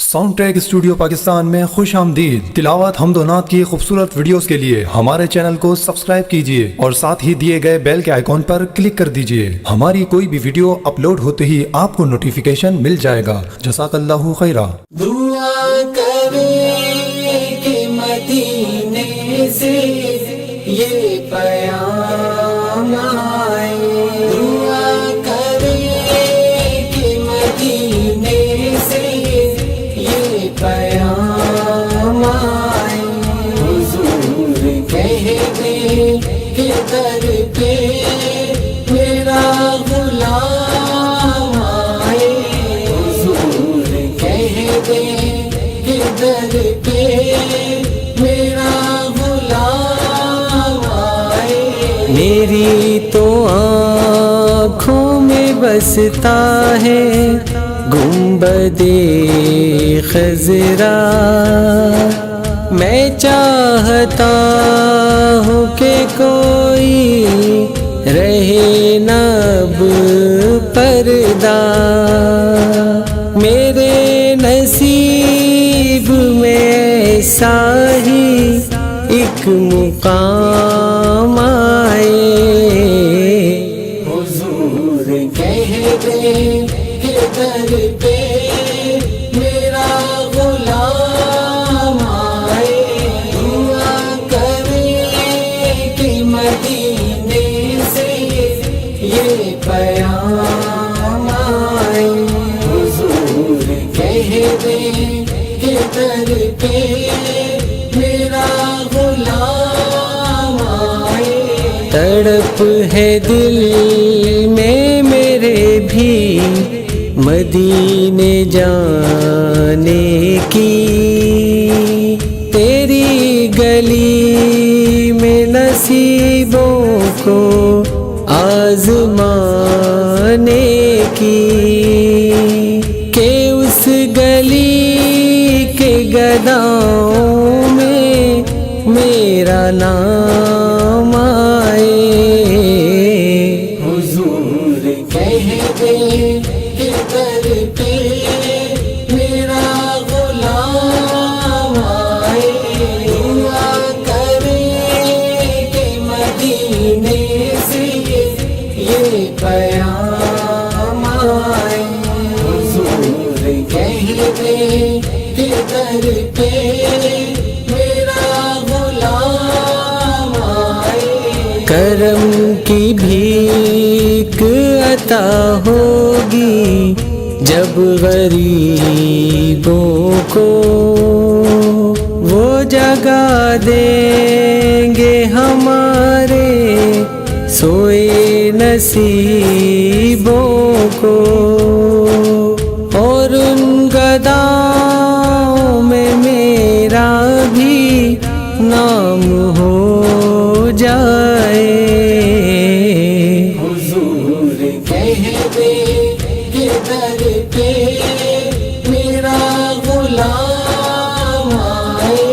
Sound track studio Pakistan میں خوش آمدید۔ تلاوت حمد و نعت کی خوبصورت ویڈیوز کے لیے ہمارے چینل کو سبسکرائب کیجئے اور ساتھ ہی دیے گئے بیل کے آئیکن پر کلک کر دیجئے۔ ہماری کوئی بھی ویڈیو اپلوڈ ہوتے ہی آپ کو نوٹیفیکیشن مل جائے گا۔ جزاک اللہ خیرہ۔ دعا کریں کہ مدینے سے یہ پیام آئے، دعا کریں کہ مدینے سے یہ پیام آئے، حضور کہہ دیں کہ در پہ میرا غلام آئے، حضور کہہ دیں کہ در پہ میرا غلام آئے۔ میری تو آنکھوں میں بستا ہے گنبد خضرا، میں چاہتا ہوں کہ کوئی رہے نہ اب پردہ، میرے نصیب میں ایسا ہی ایک مقام آئے، حضور کہہ دیں کہ در پہ میرا غلام آئے، دعا کریں کہ مدینے سے یہ پیام آئے، حضور کہہ دیں کہ در پہ میرا غلام آئے۔ تڑپ ہے دل میں میرے بھی مدینے جانے کی، تیری گلی میں نصیبوں کو آزمانے کی، کہ اس گلی کے گداؤں میں میرا نام آئے، حضور کہہ دیں کہ در پہ میرا غلام آئے، دعا کریں کہ مدینے سے یہ پیام آئے، حضور کہہ دیں کہ در پہ میرا غلام آئے۔ کرم کی بھیک عطا ہوگی جب غریبوں کو، وہ جگہ دیں گے ہمارے سوئے نصیبوں کو، اور ان گداؤں میں میرا بھی نام ہو جائے، حضور کہہ دیں کہ در پہ میرا غلام آئے،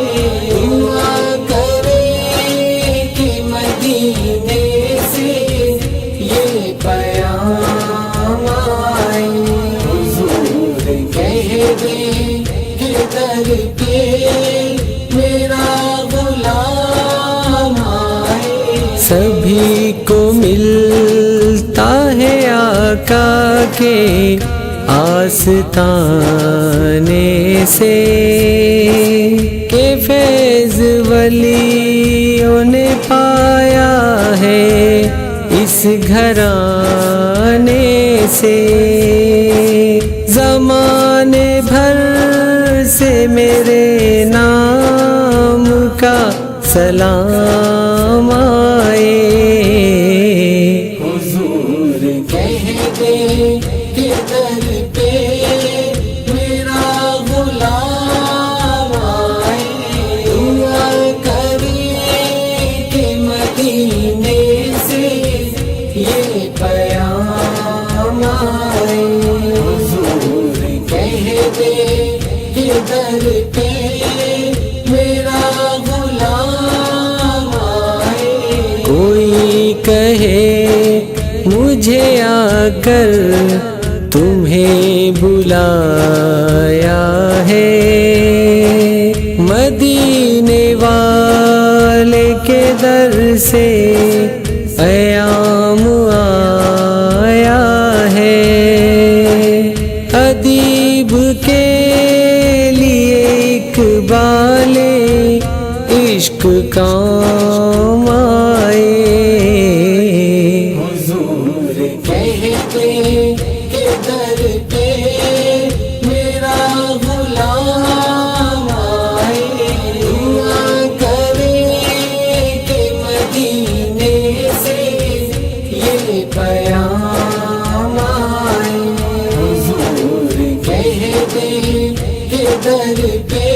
دعا کریں کہ مدینے سے یہ پیام آئے، حضور کہہ دیں کہ در پہ میرا غلام آئے۔ سبھی کو ملتا ہے آقا کے آستانے سے، کہ فیض ولیوں نے پایا ہے اس گھرانے سے، زمانے بھر سے میرے نام کا سلام آئے، حضور کہہ دیں کہ در پہ میرا غلام آئے، دعا کریں کہ مدینے سے یہ پیام آئے، حضور کہہ دیں کہ در پہ میرا غلام آئے۔ کوئی کہے مجھے آ کر تمہیں بلایا ہے مدینے والے کے در سے پیام آیا ہے ادیب کے لیے اقبال عشق کام آئے حضور کہتے کہ در پہ میرا غلام آئے دعا کرے کہ مدینے سے یہ پیام آئے حضور کہتے کہ در پہ